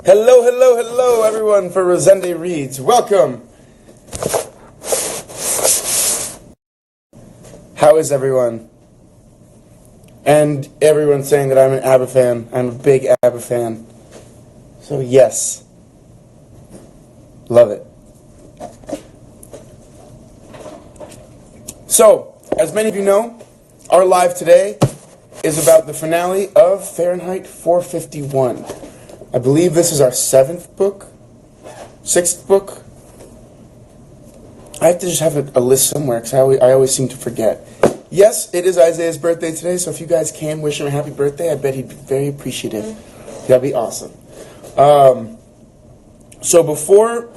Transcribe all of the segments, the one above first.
Hello, hello, hello, everyone, for Rosende Reads. Welcome. How is everyone? And everyone's saying that I'm an ABBA fan. I'm a big ABBA fan. So yes. Love it. So, as many of you know, our live today is about the finale of Fahrenheit 451. I believe this is our 6th book. I have to just have a list somewhere because I always seem to forget. Yes, it is Isaiah's birthday today, so if you guys can wish him a happy birthday, I bet he'd be very appreciative. That'd be awesome. So before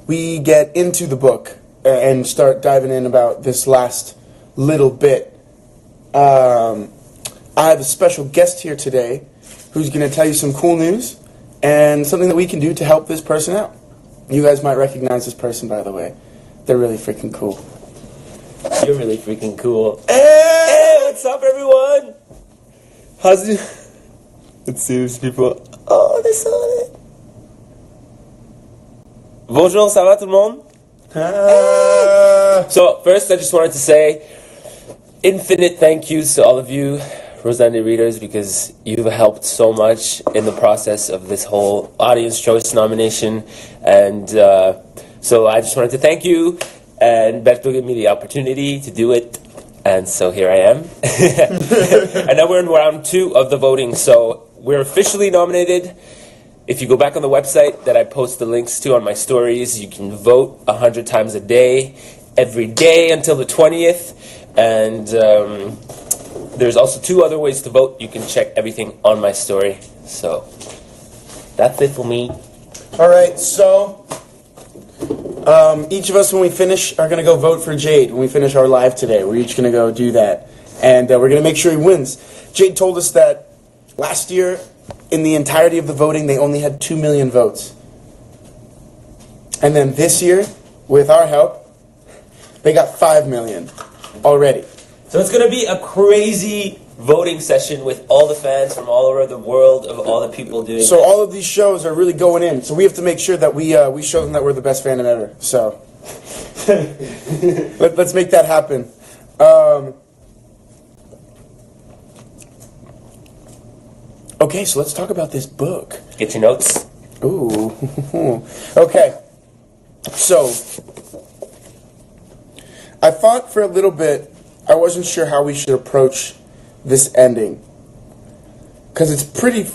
we get into the book and start diving in about this last little bit, I have a special guest here today who's going to tell you some cool news and something that we can do to help this person out. You guys might recognize this person, by the way. They're really freaking cool. You're really freaking cool. Hey, what's up, everyone? How's it? Let's see these people. Oh, they saw it. Bonjour, ça va tout le monde? So, first, I just wanted to say infinite thank yous to all of you Rosende readers, because you've helped so much in the process of this whole Audience Choice nomination, and so I just wanted to thank you, and Berto gave me the opportunity to do it, and so here I am. And now we're in round 2 of the voting, so we're officially nominated. If you go back on the website that I post the links to on my stories, you can vote 100 times a day, every day until the 20th, and there's also 2 other ways to vote. You can check everything on my story. So that's it for me. All right, so each of us, when we finish, are going to go vote for Jade. When we finish our live today, we're each going to go do that. And we're going to make sure he wins. Jade told us that last year, in the entirety of the voting, they only had 2 million votes. And then this year, with our help, they got 5 million already. So it's going to be a crazy voting session with all the fans from all over the world, of all the people doing So all of these shows are really going in. So we have to make sure that we show them that we're the best fandom ever. So let's make that happen. Okay, so let's talk about this book. Get your notes. Ooh. Okay. So I thought for a little bit, I wasn't sure how we should approach this ending. Because it's pretty,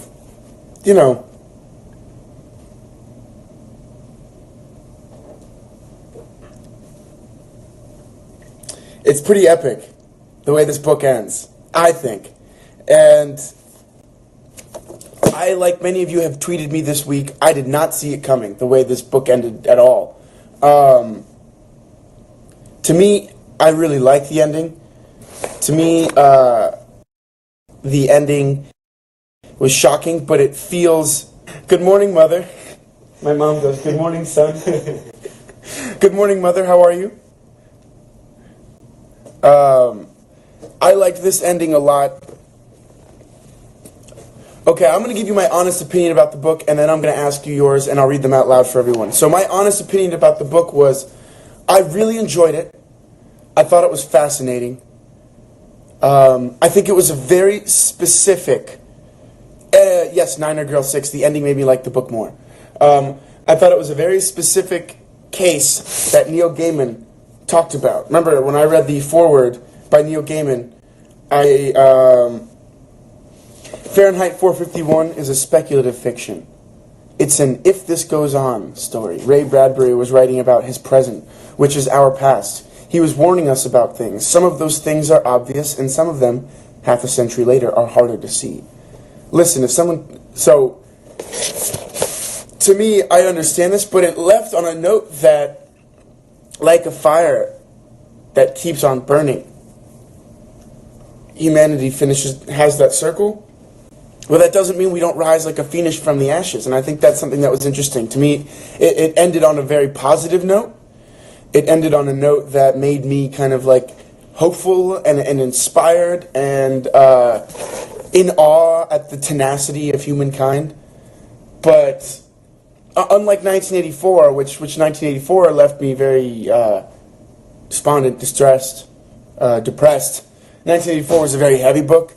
it's pretty epic, the way this book ends, I think. And I, like many of you have tweeted me this week, I did not see it coming, the way this book ended at all. To me, I really like the ending. To me, the ending was shocking, but it feels... Good morning, Mother. My mom goes, good morning, son. Good morning, Mother. How are you? I liked this ending a lot. Okay, I'm going to give you my honest opinion about the book, and then I'm going to ask you yours, and I'll read them out loud for everyone. So my honest opinion about the book was, I really enjoyed it. I thought it was fascinating. I think it was a very specific... yes, Niner Girl 6, the ending made me like the book more. I thought it was a very specific case that Neil Gaiman talked about. Remember, when I read the foreword by Neil Gaiman, Fahrenheit 451 is a speculative fiction. It's an if this goes on story. Ray Bradbury was writing about his present, which is our past. He was warning us about things. Some of those things are obvious, and some of them, half a century later, are harder to see. Listen, if someone... So, to me, I understand this, but it left on a note that, like a fire that keeps on burning, humanity has that circle. Well, that doesn't mean we don't rise like a phoenix from the ashes, and I think that's something that was interesting. To me, it ended on a very positive note. It ended on a note that made me kind of like hopeful and inspired and in awe at the tenacity of humankind. But unlike 1984, which 1984 left me very despondent, distressed, depressed. 1984 was a very heavy book.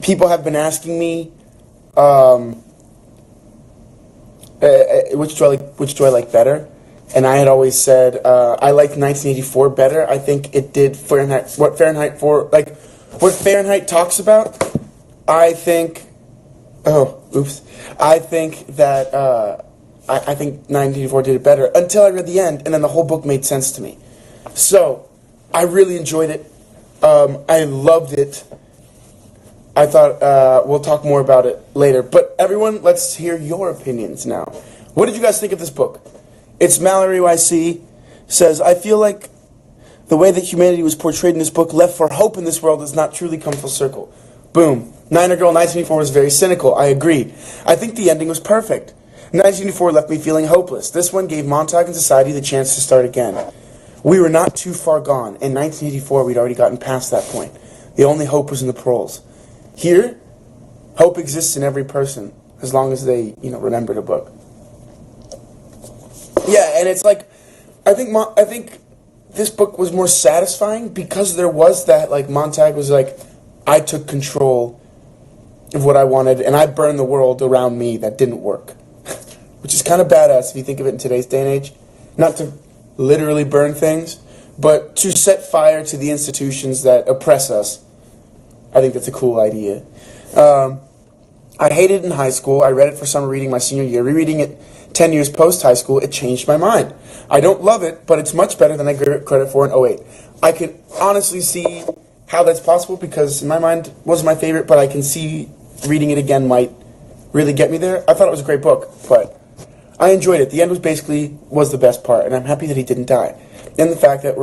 People have been asking me, which do I like better? And I had always said I liked 1984 better. I think it did what Fahrenheit talks about. I think that I think 1984 did it better until I read the end, and then the whole book made sense to me. So I really enjoyed it. I loved it. I thought we'll talk more about it later. But everyone, let's hear your opinions now. What did you guys think of this book? It's Mallory YC says, I feel like the way that humanity was portrayed in this book left for hope in this world does not truly come full circle. Boom. Niner Girl 1984 was very cynical. I agree. I think the ending was perfect. 1984 left me feeling hopeless. This one gave Montag and society the chance to start again. We were not too far gone. In 1984, we'd already gotten past that point. The only hope was in the paroles. Here, hope exists in every person, as long as they, remember the book. Yeah, and it's like, I think this book was more satisfying because there was that, like, Montag was like, I took control of what I wanted, and I burned the world around me that didn't work. Which is kind of badass if you think of it in today's day and age. Not to literally burn things, but to set fire to the institutions that oppress us. I think that's a cool idea. I hated it in high school. I read it for summer reading my senior year. Rereading it 10 years post-high school, it changed my mind. I don't love it, but it's much better than I gave it credit for in '08. I can honestly see how that's possible because in my mind it wasn't my favorite, but I can see reading it again might really get me there. I thought it was a great book, but I enjoyed it. The end was the best part, and I'm happy that he didn't die. And the fact that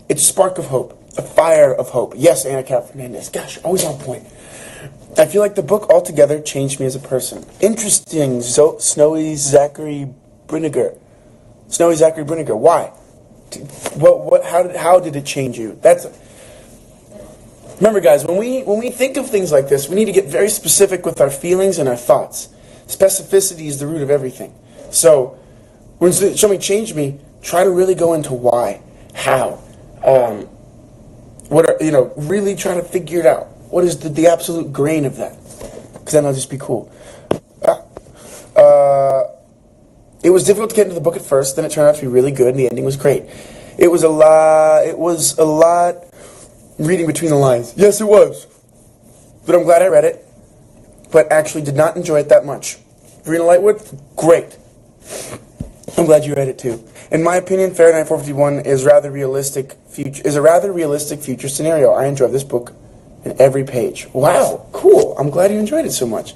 it's a spark of hope, a fire of hope. Yes, Anna Cat Fernandez. Gosh, always on point. I feel like the book altogether changed me as a person. Interesting, Snowy Zachary Briniger. Why? How did it change you? Remember, guys, when we think of things like this, we need to get very specific with our feelings and our thoughts. Specificity is the root of everything. So, when something changed me, try to really go into why, how, really try to figure it out. What is the absolute grain of that? Because then it'll just be cool. It was difficult to get into the book at first, then it turned out to be really good, and the ending was great. It was a lot reading between the lines. Yes, it was. But I'm glad I read it, but actually did not enjoy it that much. Verena Lightwood, great. I'm glad you read it too. In my opinion, Fahrenheit 451 is a rather realistic future scenario. I enjoyed this book in every page. Wow, cool. I'm glad you enjoyed it so much.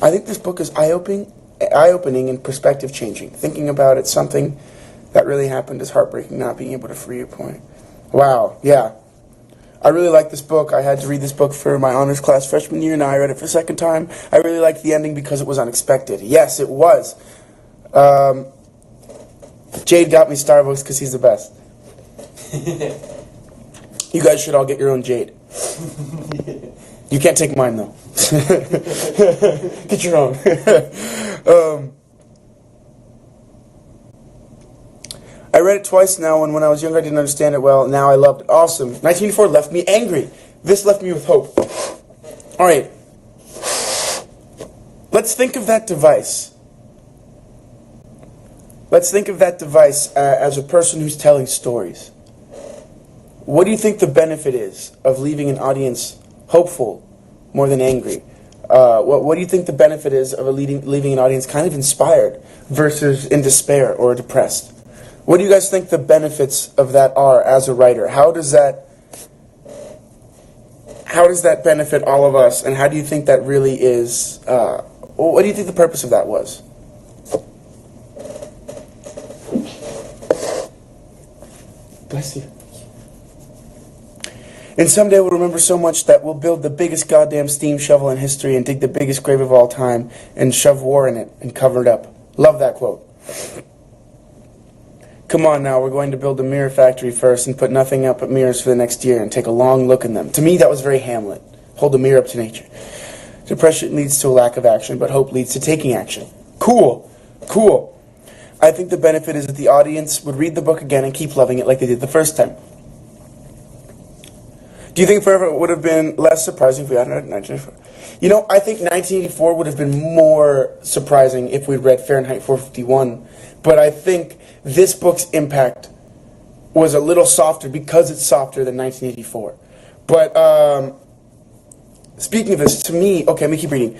I think this book is eye-opening and perspective-changing. Thinking about it, something that really happened is heartbreaking, not being able to free your point. Wow, yeah. I really like this book. I had to read this book for my honors class freshman year. Now I read it for the second time. I really liked the ending because it was unexpected. Yes, it was. Jade got me Starbucks because he's the best. You guys should all get your own Jade. You can't take mine, though. Get your own. I read it twice now, and when I was younger I didn't understand it well. Now I loved it. Awesome. 1984 left me angry. This left me with hope. Alright. Let's think of that device. Let's think of that device as a person who's telling stories. What do you think the benefit is of leaving an audience hopeful more than angry? What do you think the benefit is of leaving an audience kind of inspired versus in despair or depressed? What do you guys think the benefits of that are as a writer? How does that benefit all of us, and how do you think that really is, what do you think the purpose of that was? Bless you. And someday we'll remember so much that we'll build the biggest goddamn steam shovel in history and dig the biggest grave of all time and shove war in it and cover it up. Love that quote. Come on now, we're going to build a mirror factory first and put nothing up but mirrors for the next year and take a long look in them. To me, that was very Hamlet. Hold the mirror up to nature. Depression leads to a lack of action, but hope leads to taking action. Cool. Cool. I think the benefit is that the audience would read the book again and keep loving it like they did the first time. Do you think Forever would have been less surprising if we had read 1984? You know, I think 1984 would have been more surprising if we'd read Fahrenheit 451, but I think this book's impact was a little softer because it's softer than 1984. But speaking of this, to me, okay, let me keep reading.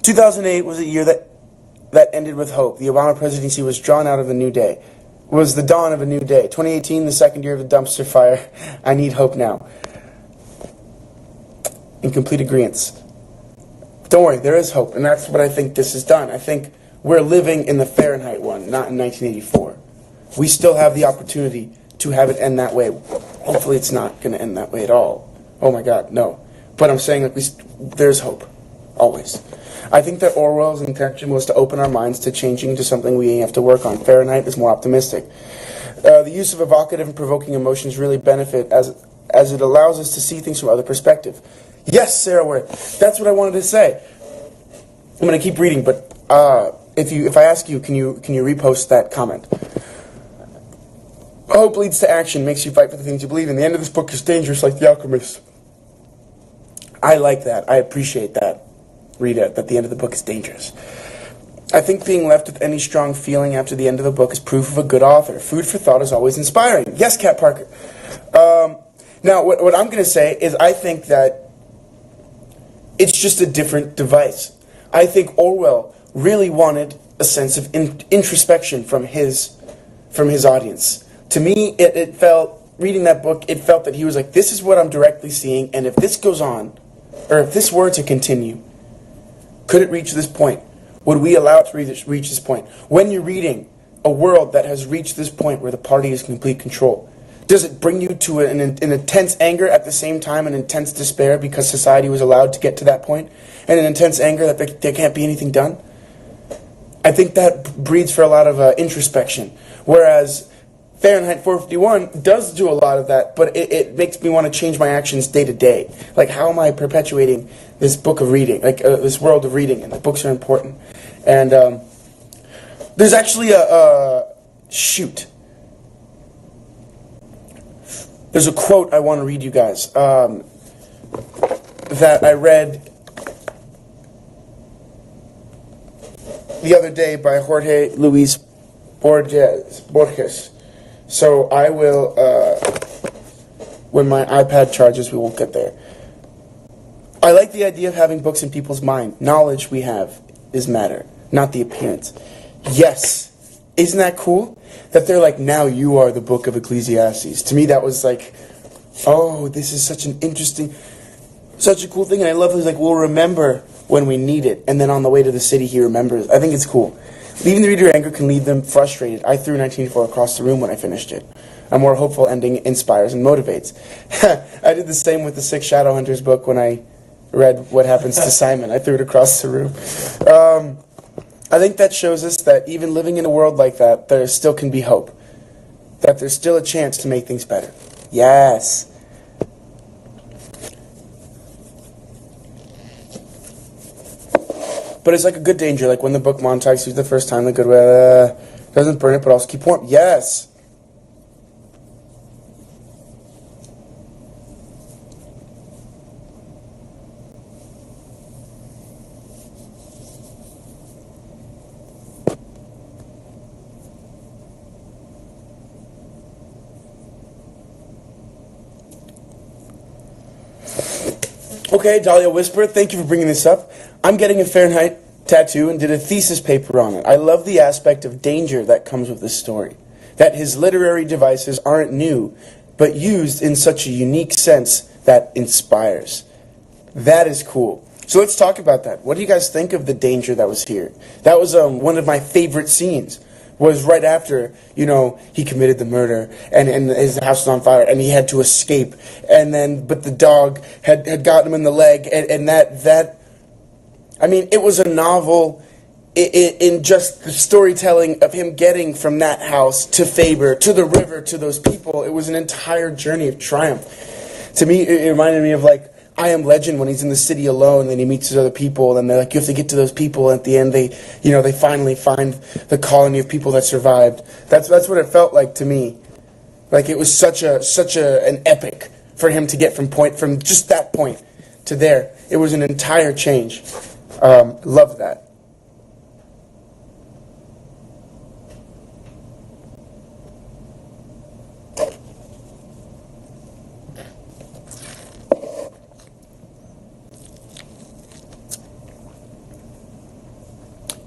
2008 was a year that ended with hope. The Obama presidency was drawn out of a new day. Was the dawn of a new day. 2018, the second year of the dumpster fire. I need hope now. In complete agreement. Don't worry, there is hope, and that's what I think this has done. I think we're living in the Fahrenheit one, not in 1984. We still have the opportunity to have it end that way. Hopefully it's not going to end that way at all. Oh my God, no. But I'm saying like there's hope, always. I think that Orwell's intention was to open our minds to changing to something we have to work on. Fahrenheit is more optimistic. The use of evocative and provoking emotions really benefit as it allows us to see things from other perspective. Yes, Sarah Ware, that's what I wanted to say. I'm going to keep reading, but if I ask you, can you repost that comment? Hope leads to action, makes you fight for the things you believe in. The end of this book is dangerous like The Alchemist. I like that. I appreciate that. Read it, that the end of the book is dangerous. I think being left with any strong feeling after the end of a book is proof of a good author. Food for thought is always inspiring. Yes, Kat Parker. Now, what I'm going to say is I think that it's just a different device. I think Orwell really wanted a sense of introspection from his audience. To me, it felt, reading that book, it felt that he was like, this is what I'm directly seeing, and if this goes on, or if this were to continue, could it reach this point? Would we allow it to reach this point? When you're reading a world that has reached this point where the party is in complete control, does it bring you to an intense anger at the same time, an intense despair because society was allowed to get to that point, and an intense anger that there can't be anything done? I think that breeds for a lot of introspection, whereas Fahrenheit 451 does do a lot of that, but it makes me want to change my actions day to day. Like, how am I perpetuating this book of reading, like this world of reading, and the books are important. And there's actually there's a quote I want to read you guys that I read the other day by Jorge Luis Borges. So I will, when my iPad charges, we won't get there. I like the idea of having books in people's mind. Knowledge we have is matter, not the appearance. Yes. Isn't that cool? That they're like, now you are the book of Ecclesiastes. To me, that was like, oh, this is such an interesting, such a cool thing. And I love it. Like, we'll remember when we need it. And then on the way to the city, he remembers. I think it's cool. Leaving the reader anger can leave them frustrated. I threw 1984 across the room when I finished it. A more hopeful ending inspires and motivates. I did the same with the Six Shadowhunters book when I read What Happens to Simon. I threw it across the room. I think that shows us that even living in a world like that, there still can be hope. That there's still a chance to make things better. Yes. But it's like a good danger, like when the book monotypes you the first time, the good way doesn't burn it, but also keep warm. Yes. Okay, Dahlia Whisper, thank you for bringing this up. I'm getting a Fahrenheit tattoo and did a thesis paper on it. I love the aspect of danger that comes with this story. That his literary devices aren't new, but used in such a unique sense that inspires. That is cool. So let's talk about that. What do you guys think of the danger that was here? That was one of my favorite scenes. Was right after, he committed the murder and his house was on fire and he had to escape, but the dog had gotten him in the leg, and that I mean, it was a novel in just the storytelling of him getting from that house to Faber, to the river, to those people. It was an entire journey of triumph. To me, it reminded me of like I Am Legend when he's in the city alone and he meets his other people and they're like, you have to get to those people, and at the end they finally find the colony of people that survived. That's what it felt like to me. Like it was such an epic for him to get from just that point to there. It was an entire change. Loved that.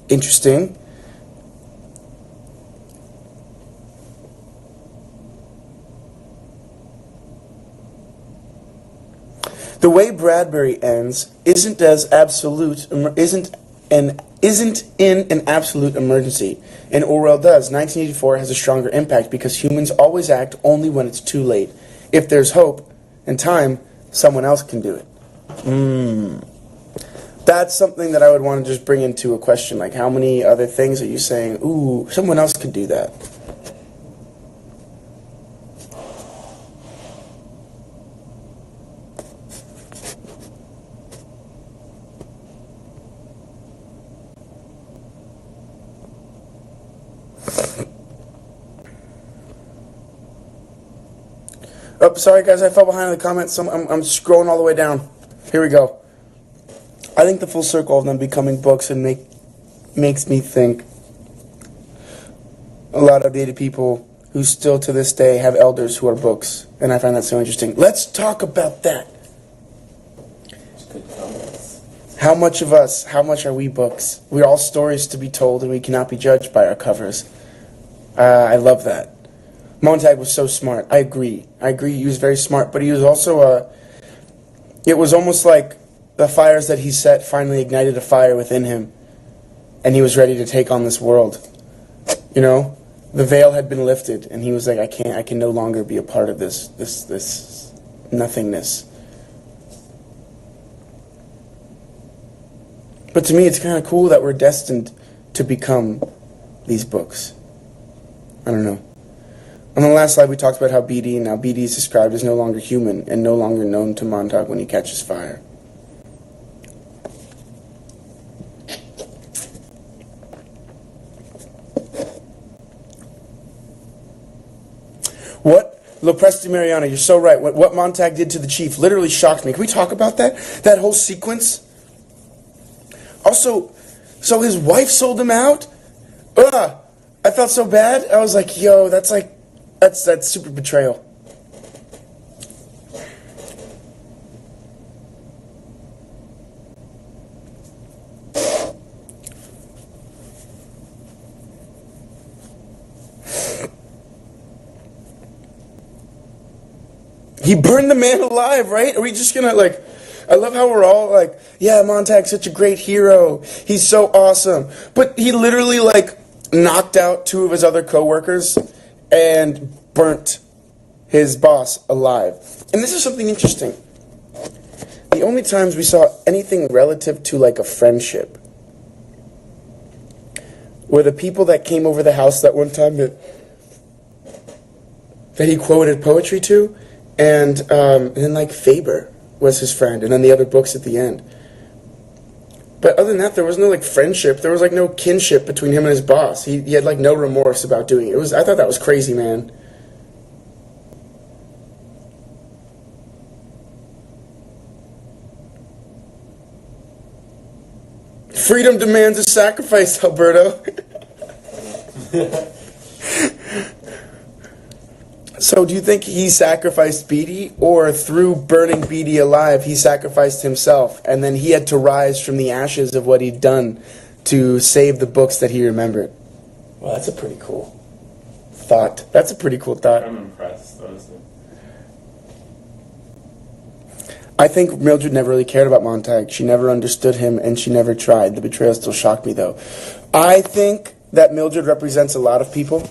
Interesting. The way Bradbury ends isn't in an absolute emergency, and Orwell does. 1984 has a stronger impact because humans always act only when it's too late. If there's hope and time, someone else can do it. That's something that I would want to just bring into a question. Like, how many other things are you saying, ooh, someone else could do that? Oh, sorry guys, I fell behind in the comments. I'm scrolling all the way down. Here we go. I think the full circle of them becoming books and makes me think a lot of Native people who still to this day have elders who are books, and I find that so interesting. Let's talk about that. How much are we books? We're all stories to be told, and we cannot be judged by our covers. I love that. Montag was so smart. I agree. He was very smart, but he was also it was almost like the fires that he set finally ignited a fire within him, and he was ready to take on this world. You know, the veil had been lifted, and he was like, I can no longer be a part of this nothingness. But to me, it's kind of cool that we're destined to become these books. I don't know. On the last slide, we talked about how now BD is described as no longer human and no longer known to Montauk when he catches fire. Lopresti Mariana, you're so right. What Montag did to the chief literally shocked me. Can we talk about that? That whole sequence? Also, so his wife sold him out? Ugh! I felt so bad. I was like, yo, that's super betrayal. He burned the man alive, right? Are we just gonna, like... I love how we're all like, yeah, Montag's such a great hero. He's so awesome. But he literally, like, knocked out 2 of his other co-workers and burnt his boss alive. And this is something interesting. The only times we saw anything relative to, like, a friendship were the people that came over the house that one time that he quoted poetry to, and then, like, Faber was his friend, and then the other books at the end. But other than that, there was no, like, friendship. There was, like, no kinship between him and his boss. He had, like, no remorse about doing it. I thought that was crazy, man. Freedom demands a sacrifice, Alberto. So do you think he sacrificed Beatty, or through burning Beatty alive, he sacrificed himself, and then he had to rise from the ashes of what he'd done to save the books that he remembered? Well, that's a pretty cool thought. That's a pretty cool thought. I'm impressed, honestly. I think Mildred never really cared about Montag. She never understood him, and she never tried. The betrayal still shocked me, though. I think that Mildred represents a lot of people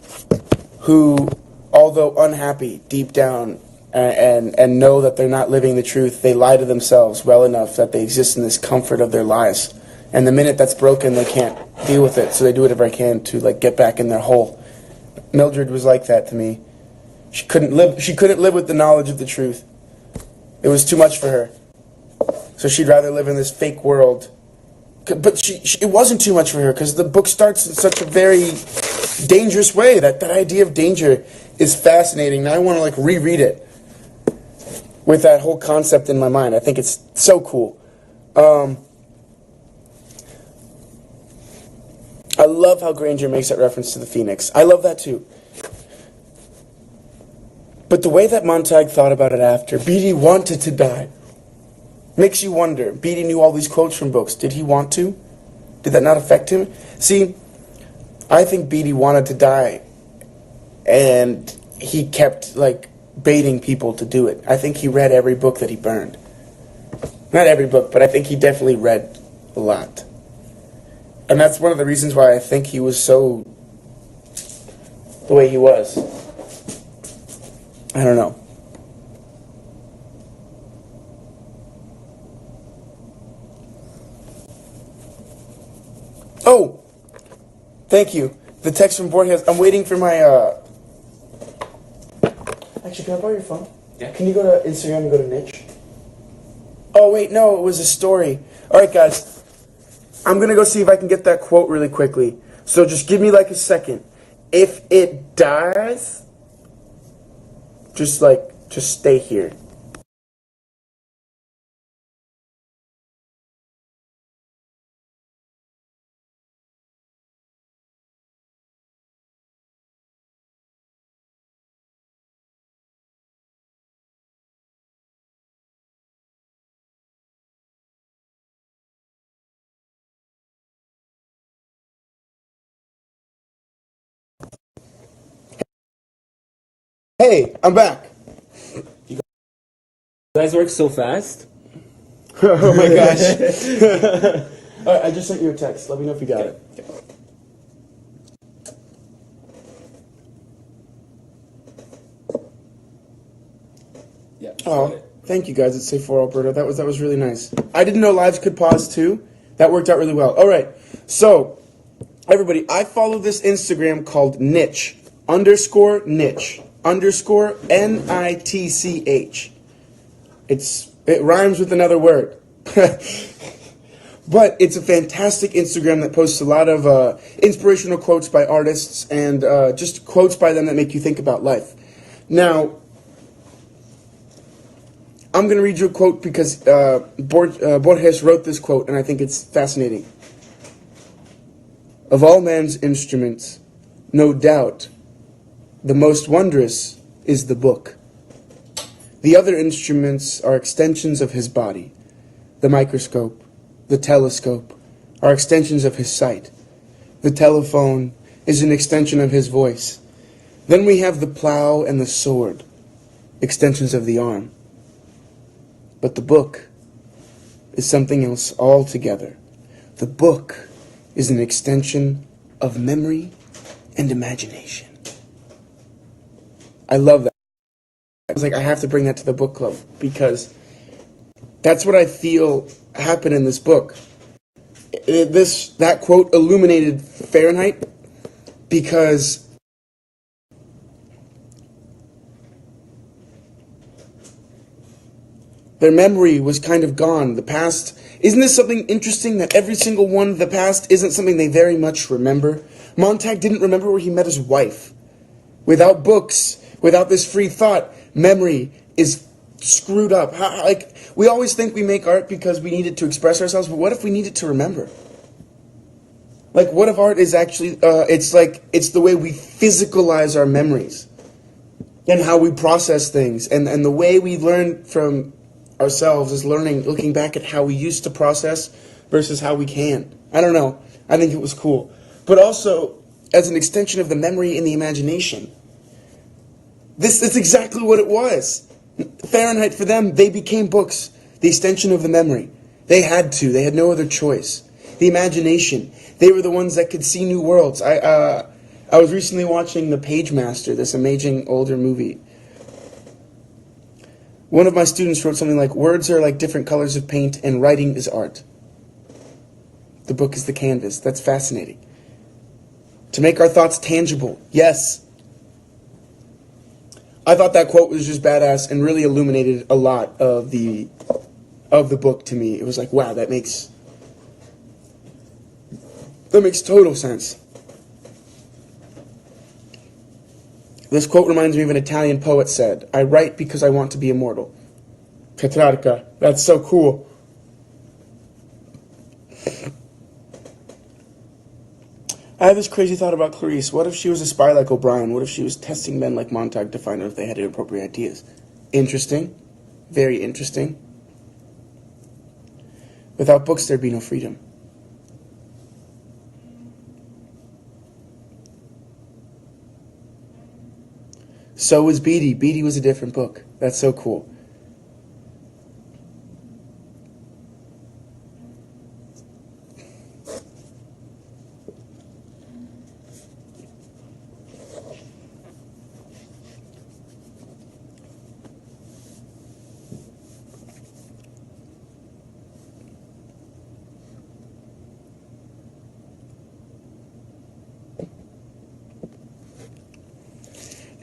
who, although unhappy deep down and know that they're not living the truth, they lie to themselves well enough that they exist in this comfort of their lies. And the minute that's broken, they can't deal with it, so they do whatever they can to, like, get back in their hole. Mildred was like that to me. She couldn't live with the knowledge of the truth. It was too much for her. So she'd rather live in this fake world. But it wasn't too much for her, because the book starts in such a very dangerous way. That idea of danger is fascinating. Now I want to like reread it with that whole concept in my mind. I think it's so cool. I love how Granger makes that reference to the Phoenix. I love that too. But the way that Montag thought about it after, Beatty wanted to die. Makes you wonder. Beatty knew all these quotes from books. Did he want to? Did that not affect him? See, I think Beatty wanted to die, and he kept, like, baiting people to do it. I think he read every book that he burned. Not every book, but I think he definitely read a lot. And that's one of the reasons why I think he was so the way he was. I don't know. Oh, thank you. The text from Borges. I'm waiting for my, Actually, can I borrow your phone? Yeah. Can you go to Instagram and go to Niche? Oh, wait, no, it was a story. All right, guys. I'm going to go see if I can get that quote really quickly. So just give me like a second. If it dies, just stay here. Hey, I'm back. You guys work so fast? Oh my gosh. All right, I just sent you a text. Let me know if you got it. Yeah. Oh, thank you guys at Safe for Alberta. That was really nice. I didn't know lives could pause too. That worked out really well. All right, so everybody, I follow this Instagram called Niche _Niche _NITCH. It rhymes with another word. But it's a fantastic Instagram that posts a lot of inspirational quotes by artists and just quotes by them that make you think about life. Now, I'm going to read you a quote because Borges wrote this quote, and I think it's fascinating. Of all man's instruments, no doubt, the most wondrous is the book. The other instruments are extensions of his body. The microscope, the telescope, are extensions of his sight. The telephone is an extension of his voice. Then we have the plow and the sword, extensions of the arm. But the book is something else altogether. The book is an extension of memory and imagination. I love that. I was like, I have to bring that to the book club because that's what I feel happened in this book. That quote illuminated Fahrenheit because their memory was kind of gone. The past, isn't this something interesting that every single one, the past isn't something they very much remember? Montag didn't remember where he met his wife. Without books, without this free thought, memory is screwed up. We always think we make art because we need it to express ourselves, but what if we need it to remember? Like, what if art is actually, it's the way we physicalize our memories and how we process things, and the way we learn from ourselves is looking back at how we used to process versus how we can. I don't know. I think it was cool. But also, as an extension of the memory and the imagination. That's exactly what it was. Fahrenheit, for them, they became books. The extension of the memory. They had to. They had no other choice. The imagination. They were the ones that could see new worlds. I was recently watching The Page Master, this amazing older movie. One of my students wrote something like, words are like different colors of paint and writing is art. The book is the canvas. That's fascinating. To make our thoughts tangible. Yes. I thought that quote was just badass and really illuminated a lot of of the book to me. It was like, wow, that makes total sense. This quote reminds me of an Italian poet said, "I write because I want to be immortal." Petrarca. That's so cool. I have this crazy thought about Clarice. What if she was a spy like O'Brien? What if she was testing men like Montag to find out if they had inappropriate ideas? Interesting. Very interesting. Without books, there'd be no freedom. So was Beatty. Beatty was a different book. That's so cool.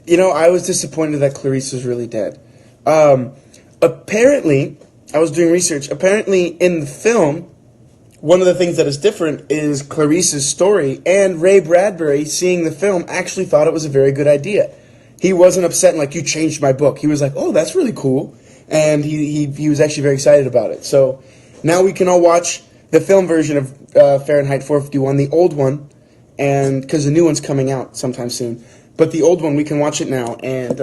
You know, I was disappointed that Clarice was really dead. Apparently, I was doing research. Apparently, in the film, one of the things that is different is Clarice's story, and Ray Bradbury, seeing the film, actually thought it was a very good idea. He wasn't upset and like, you changed my book. He was like, oh, that's really cool. And he was actually very excited about it. So now we can all watch the film version of Fahrenheit 451, the old one, and because the new one's coming out sometime soon. But the old one, we can watch it now and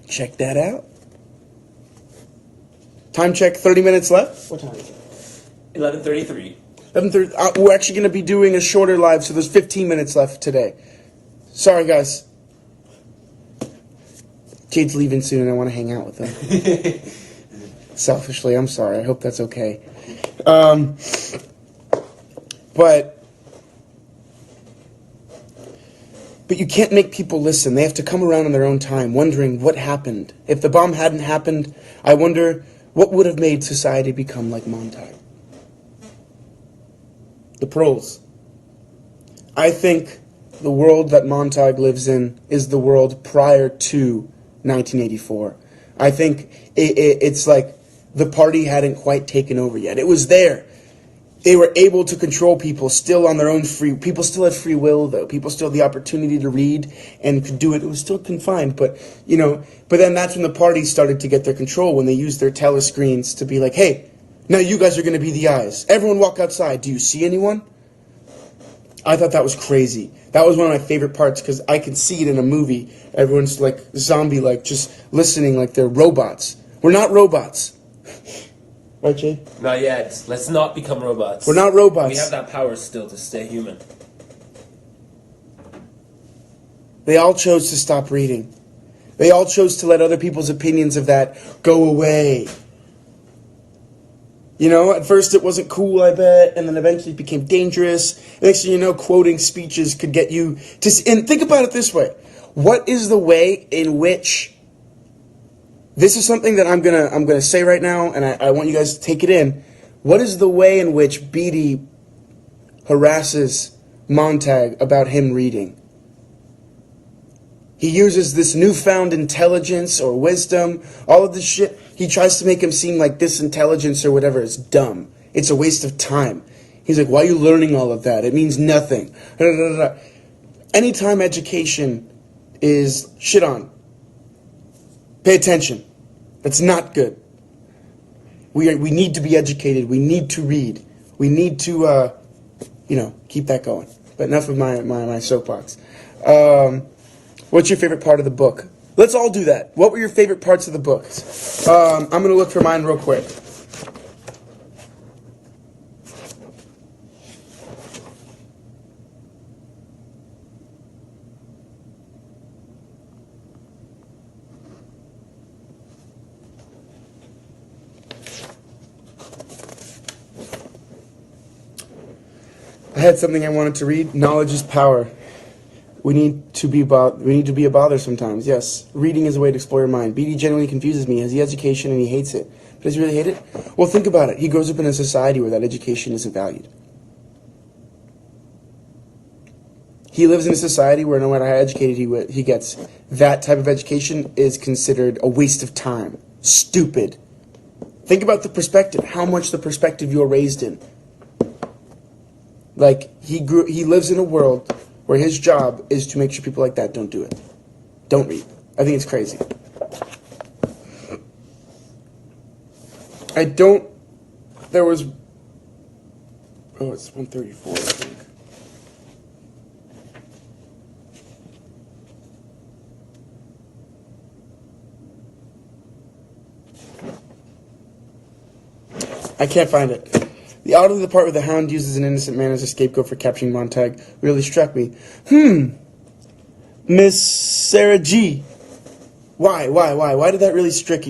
check that out. Time check, 30 minutes left. What time is it? 11:33. 11:30. We're actually going to be doing a shorter live, so there's 15 minutes left today. Sorry, guys. Jade's leaving soon, and I want to hang out with him. Selfishly, I'm sorry. I hope that's okay. But you can't make people listen. They have to come around in their own time, wondering what happened. If the bomb hadn't happened, I wonder what would have made society become like Montag. The proles. I think the world that Montag lives in is the world prior to 1984. I think it's like the party hadn't quite taken over yet. It was there. They were able to control people still on their own people still had free will, though. People still had the opportunity to read and could do it. It was still confined, but then that's when the parties started to get their control, when they used their telescreens to be like, hey, now you guys are going to be the eyes. Everyone walk outside. Do you see anyone? I thought that was crazy. That was one of my favorite parts because I can see it in a movie. Everyone's like zombie-like, just listening like they're robots. We're not robots. Right, Jay? Not yet. Let's not become robots. We're not robots. We have that power still to stay human. They all chose to stop reading. They all chose to let other people's opinions of that go away. You know, at first it wasn't cool, I bet, and then eventually it became dangerous. Next thing you know, quoting speeches could get you to... And think about it this way. What is the way in which... This is something that I'm gonna say right now, and I want you guys to take it in. What is the way in which Beatty harasses Montag about him reading? He uses this newfound intelligence or wisdom, all of this shit. He tries to make him seem like this intelligence or whatever is dumb. It's a waste of time. He's like, why are you learning all of that? It means nothing. Anytime education is shit on, pay attention. That's not good. We need to be educated. We need to read. We need to, keep that going. But enough of my soapbox. What's your favorite part of the book? Let's all do that. What were your favorite parts of the book? I'm going to look for mine real quick. I had something I wanted to read. Knowledge is power. We need to be a bother sometimes. Yes, reading is a way to explore your mind. Beatty genuinely confuses me. He has the education and he hates it. But does he really hate it? Well, think about it. He grows up in a society where that education isn't valued. He lives in a society where no matter how educated he gets, that type of education is considered a waste of time. Stupid. Think about the perspective, how much the perspective you're raised in. Like, he lives in a world where his job is to make sure people like that don't do it. Don't read. I think it's crazy. There was, it's 134, I think. I can't find it. The oddly, the part where the Hound uses an innocent man as a scapegoat for capturing Montag really struck me. Miss Sarah G. Why? Why did that really strike?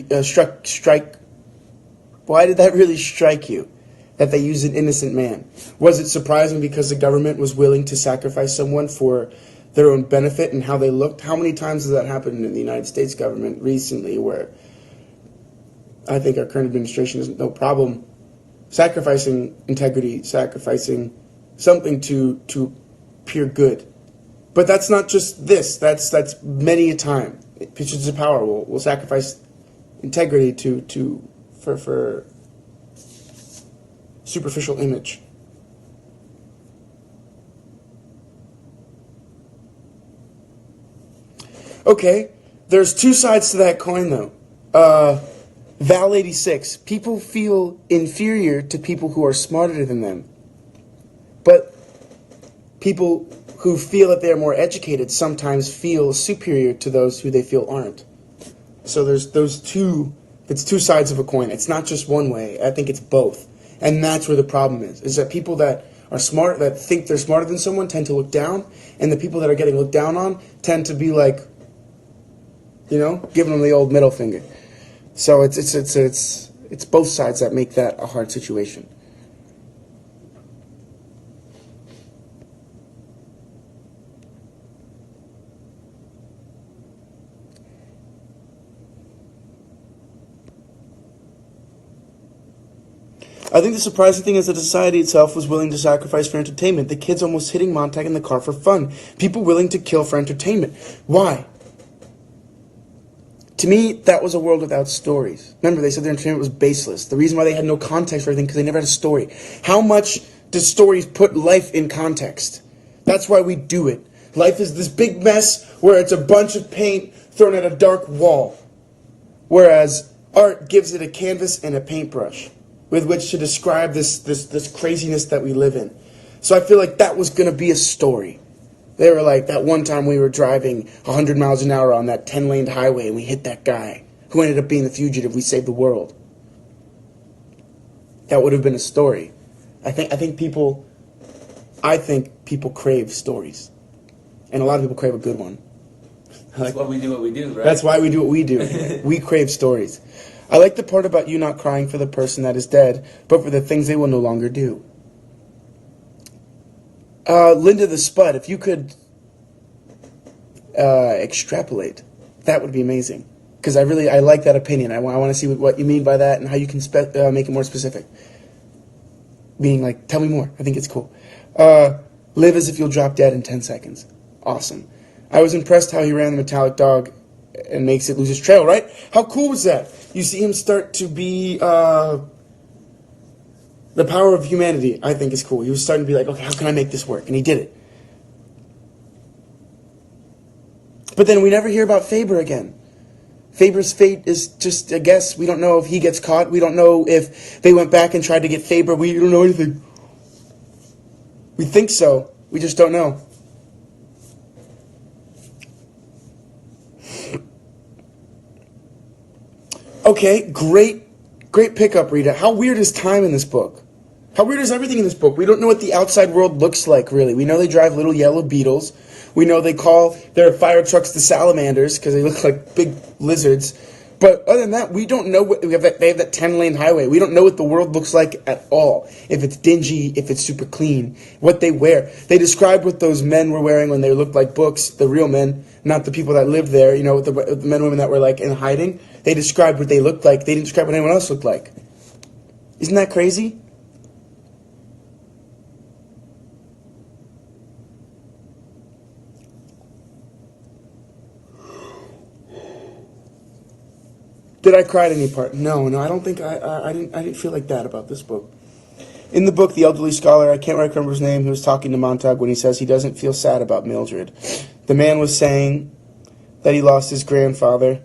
Why did that really strike you? That they used an innocent man? Was it surprising because the government was willing to sacrifice someone for their own benefit and how they looked? How many times has that happened in the United States government recently, where I think our current administration has no problem sacrificing integrity, sacrificing something to pure good? But that's not just this. That's many a time. Positions of power will sacrifice integrity for superficial image. Okay, there's two sides to that coin, though. Val 86. People feel inferior to people who are smarter than them. But people who feel that they're more educated sometimes feel superior to those who they feel aren't. So there's those two, it's two sides of a coin. It's not just one way. I think it's both. And that's where the problem is that people that are smart, that think they're smarter than someone, tend to look down, and the people that are getting looked down on tend to be like, giving them the old middle finger. So it's both sides that make that a hard situation. I think the surprising thing is that society itself was willing to sacrifice for entertainment. The kids almost hitting Montag in the car for fun. People willing to kill for entertainment. Why? To me, that was a world without stories. Remember, they said their entertainment was baseless. The reason why they had no context for everything, because they never had a story. How much do stories put life in context? That's why we do it. Life is this big mess where it's a bunch of paint thrown at a dark wall. Whereas art gives it a canvas and a paintbrush with which to describe this craziness that we live in. So I feel like that was going to be a story. They were like, that one time we were driving 100 miles an hour on that 10-lane highway and we hit that guy who ended up being the fugitive. We saved the world. That would have been a story. I think people crave stories. And a lot of people crave a good one. That's why we do what we do, right? That's why we do what we do. We crave stories. I like the part about you not crying for the person that is dead, but for the things they will no longer do. Linda the Spud, if you could extrapolate, that would be amazing. Because I like that opinion. I want to see what you mean by that and how you can make it more specific. Meaning, like, tell me more. I think it's cool. Live as if you'll drop dead in 10 seconds. Awesome. I was impressed how he ran the metallic dog and makes it lose his trail, right? How cool was that? You see him start to be... the power of humanity, I think, is cool. He was starting to be like, okay, how can I make this work? And he did it. But then we never hear about Faber again. Faber's fate is just a guess. We don't know if he gets caught. We don't know if they went back and tried to get Faber. We don't know anything. We think so. We just don't know. Okay, great pickup, Rita. How weird is time in this book? How weird is everything in this book? We don't know what the outside world looks like, really. We know they drive little yellow beetles. We know they call their fire trucks the salamanders because they look like big lizards. But other than that, we don't know what... They have that 10-lane highway. We don't know what the world looks like at all. If it's dingy, if it's super clean, what they wear. They described what those men were wearing when they looked like books, the real men, not the people that lived there, the men and women that were like in hiding. They described what they looked like. They didn't describe what anyone else looked like. Isn't that crazy? Did I cry at any part? No, I don't think I didn't feel like that about this book. In the book, the elderly scholar, I can't remember his name, who was talking to Montague when he says he doesn't feel sad about Mildred. The man was saying that he lost his grandfather.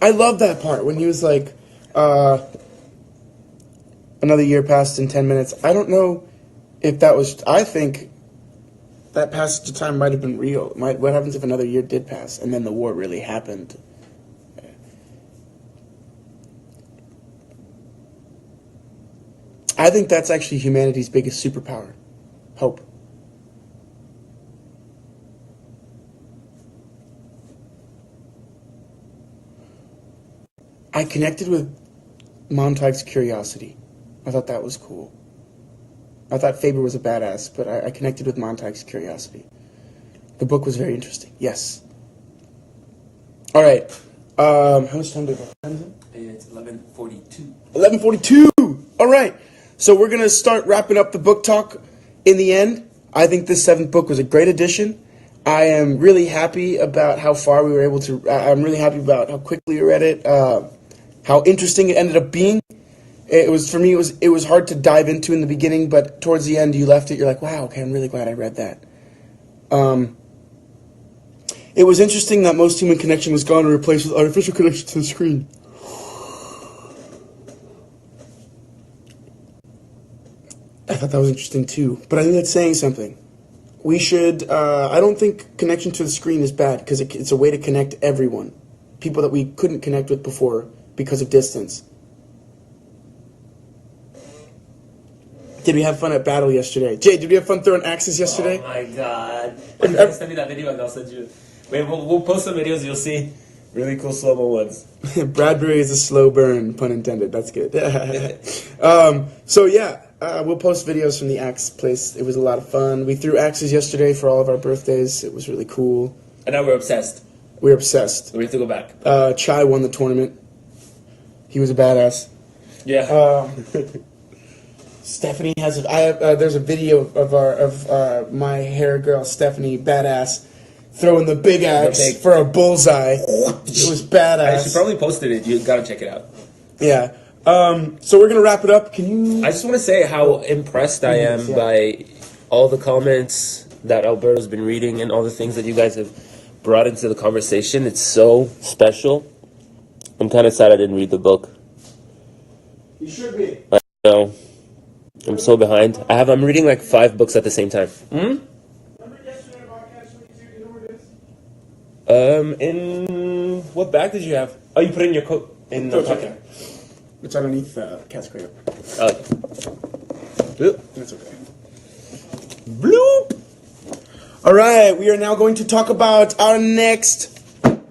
I love that part when he was like, another year passed in 10 minutes. I don't know if that was, I think that passage of time might have been real. What happens if another year did pass and then the war really happened? I think that's actually humanity's biggest superpower. Hope. I connected with Montague's curiosity. I thought that was cool. I thought Faber was a badass, but I connected with Montague's curiosity. The book was very interesting. Yes. All right. How much time do we have? It's 11:42. 11:42. All right. So we're going to start wrapping up the book talk in the end. I think this 7th book was a great addition. I am really happy about how far we were able to... I'm really happy about how quickly we read it, how interesting it ended up being. It was, for me, it was hard to dive into in the beginning, but towards the end you left it, you're like, wow, okay, I'm really glad I read that. It was interesting that most human connection was gone and replaced with artificial connection to the screen. I thought that was interesting too, but I think that's saying something. We should, I don't think connection to the screen is bad, because it's a way to connect everyone. People that we couldn't connect with before because of distance. Did we have fun at battle yesterday? Jay, did we have fun throwing axes yesterday? Oh my god. You can send me that video and I'll send you. Wait, we'll post some videos, you'll see really cool slow-mo ones. Bradbury is a slow burn, pun intended. That's good. So yeah, we'll post videos from the axe place. It was a lot of fun. We threw axes yesterday for all of our birthdays. It was really cool. And now we're obsessed. We're obsessed. We have to go back. Chai won the tournament. He was a badass. Yeah. Stephanie has. There's a video of my hair girl Stephanie, badass, throwing the big axe for a bullseye. It was badass. She probably posted it. You gotta check it out. Yeah. So we're gonna wrap it up. Can you? I just want to say how impressed I am by all the comments that Alberto's been reading and all the things that you guys have brought into the conversation. It's so special. I'm kind of sad I didn't read the book. You should be. I know. I'm so behind. I'm reading like 5 books at the same time. Remember yesterday podcast 22? You know where it is? In what bag did you have? Oh, you put it in your coat in the pocket. It's underneath Cat's Cradle. That's okay. Bloop. All right, we are now going to talk about our next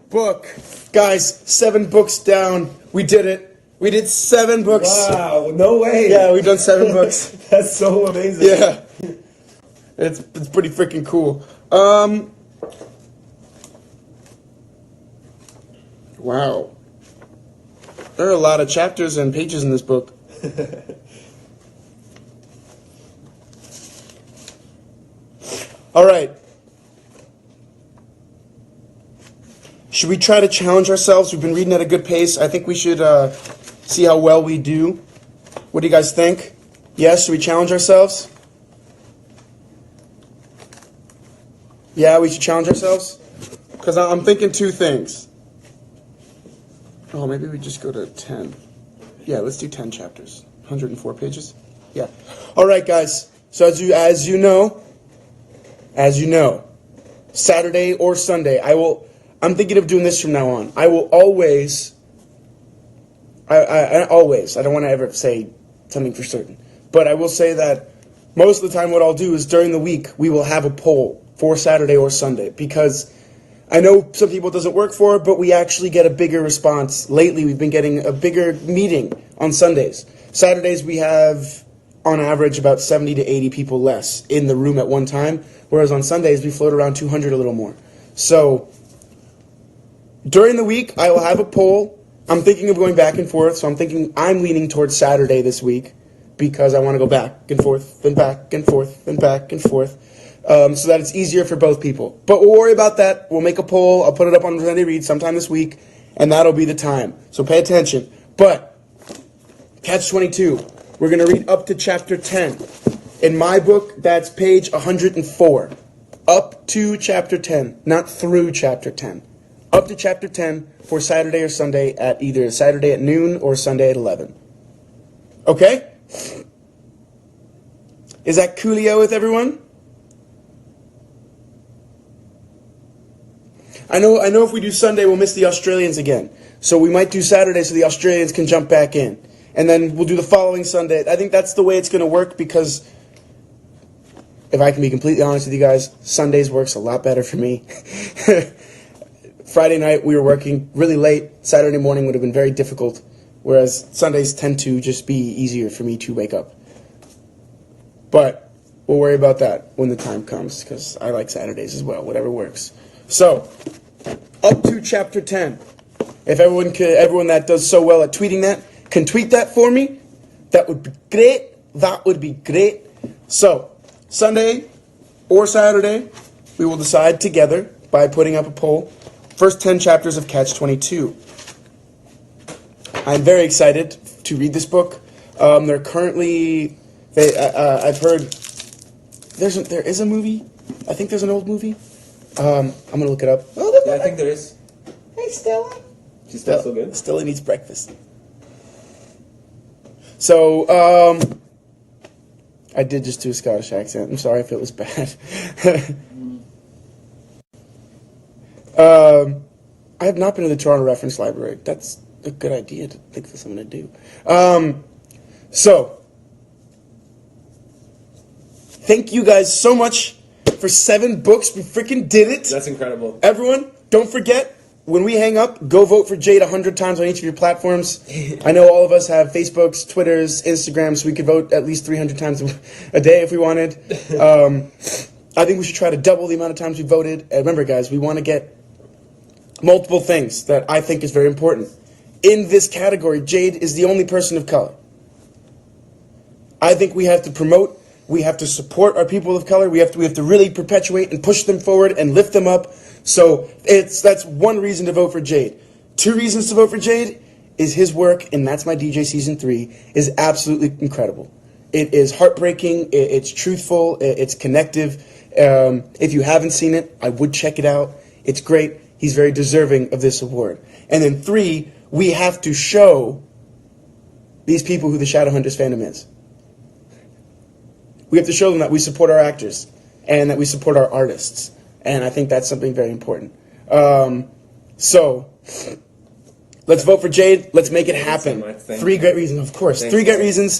book, guys. 7 books down. We did it. We did 7 books. Wow, no way. Yeah, we've done 7 books. That's so amazing. Yeah. It's pretty freaking cool. Wow. There are a lot of chapters and pages in this book. All right. Should we try to challenge ourselves? We've been reading at a good pace. I think we should see how well we do. What do you guys think? Yes, should we challenge ourselves? Yeah, we should challenge ourselves? Because I'm thinking 2 things. Oh, maybe we just go to 10. Yeah, let's do 10 chapters. 104 pages? Yeah. All right, guys. So as you know, Saturday or Sunday, I'm thinking of doing this from now on. I will always, I don't want to ever say something for certain, but I will say that most of the time what I'll do is during the week, we will have a poll for Saturday or Sunday, because I know some people it doesn't work for, but we actually get a bigger response. Lately, we've been getting a bigger meeting on Sundays. Saturdays, we have on average, about 70 to 80 people less in the room at one time, whereas on Sundays, we float around 200, a little more. So, during the week, I will have a poll. I'm thinking of going back and forth, so I'm leaning towards Saturday this week, because I want to go back and forth, and back and forth, and back and forth, so that it's easier for both people. But we'll worry about that. We'll make a poll. I'll put it up on Rosende Reads sometime this week, and that'll be the time. So pay attention. But, Catch 22. We're going to read up to chapter 10. In my book, that's page 104. Up to chapter 10, not through chapter 10. Up to chapter 10 for Saturday or Sunday at either Saturday at noon or Sunday at 11. Okay? Is that coolio with everyone? I know if we do Sunday, we'll miss the Australians again. So we might do Saturday so the Australians can jump back in. And then we'll do the following Sunday. I think that's the way it's going to work, because if I can be completely honest with you guys, Sundays works a lot better for me. Friday night we were working really late. Saturday morning would have been very difficult, whereas Sundays tend to just be easier for me to wake up. But we'll worry about that when the time comes, because I like Saturdays as well, whatever works. So, up to chapter 10. If everyone that does so well at tweeting that can tweet that for me, that would be great. That would be great. So, Sunday or Saturday, we will decide together by putting up a poll. First 10 chapters of Catch 22. I'm very excited to read this book. They're currently, I've heard, there is a movie. I think there's an old movie. I'm going to look it up. Oh, yeah, I think there is. Hey, Stella. She's still so good. Stella needs breakfast. So, I did just do a Scottish accent. I'm sorry if it was bad. I have not been to the Toronto Reference Library. That's a good idea to think of something to do. So, thank you guys so much for 7 books. We freaking did it. That's incredible. Everyone, don't forget, when we hang up, go vote for Jade 100 times on each of your platforms. I know all of us have Facebooks, Twitters, Instagrams, so we could vote at least 300 times a day if we wanted. I think we should try to double the amount of times we voted. And remember, guys, we want to get multiple things that I think is very important. In this category, Jade is the only person of color. I think we have to promote, we have to support our people of color. We have to really perpetuate and push them forward and lift them up. So that's one reason to vote for Jade. 2 reasons to vote for Jade is his work, and That's My DJ Season 3, is absolutely incredible. It is heartbreaking, it's truthful, it's connective. If you haven't seen it, I would check it out. It's great. He's very deserving of this award. And then 3, we have to show these people who the Shadowhunters fandom is. We have to show them that we support our actors and that we support our artists. And I think that's something very important. So, let's vote for Jade. Let's make it happen. 3 great reasons, of course. 3 great reasons.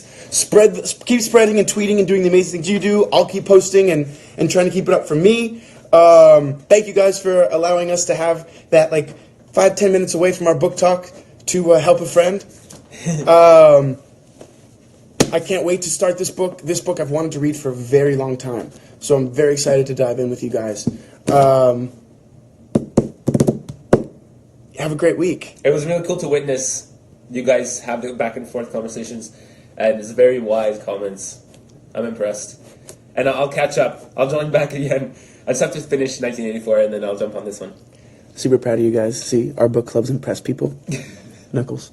Keep spreading and tweeting and doing the amazing things you do. I'll keep posting and trying to keep it up for me. Thank you guys for allowing us to have that 5-10 minutes away from our book talk to help a friend. I can't wait to start this book. This book I've wanted to read for a very long time. So I'm very excited to dive in with you guys. Have a great week. It was really cool to witness you guys have the back and forth conversations, and it's very wise comments. I'm impressed. And I'll catch up. I'll join back again. I just have to finish 1984, and then I'll jump on this one. Super proud of you guys. See, our book clubs impress people. Knuckles.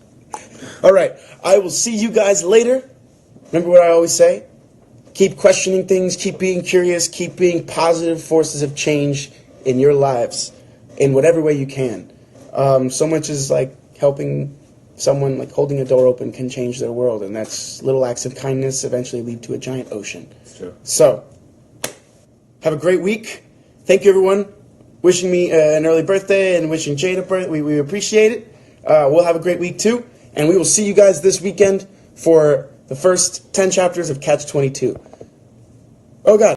All right. I will see you guys later. Remember what I always say? Keep questioning things, keep being curious, keep being positive forces of change in your lives in whatever way you can. So much as helping someone, holding a door open can change their world, and that's little acts of kindness eventually lead to a giant ocean. It's true. So, have a great week. Thank you, everyone. Wishing me an early birthday and wishing Jade a birthday. We appreciate it. We'll have a great week, too. And we will see you guys this weekend for the first 10 chapters of Catch 22. Oh, God.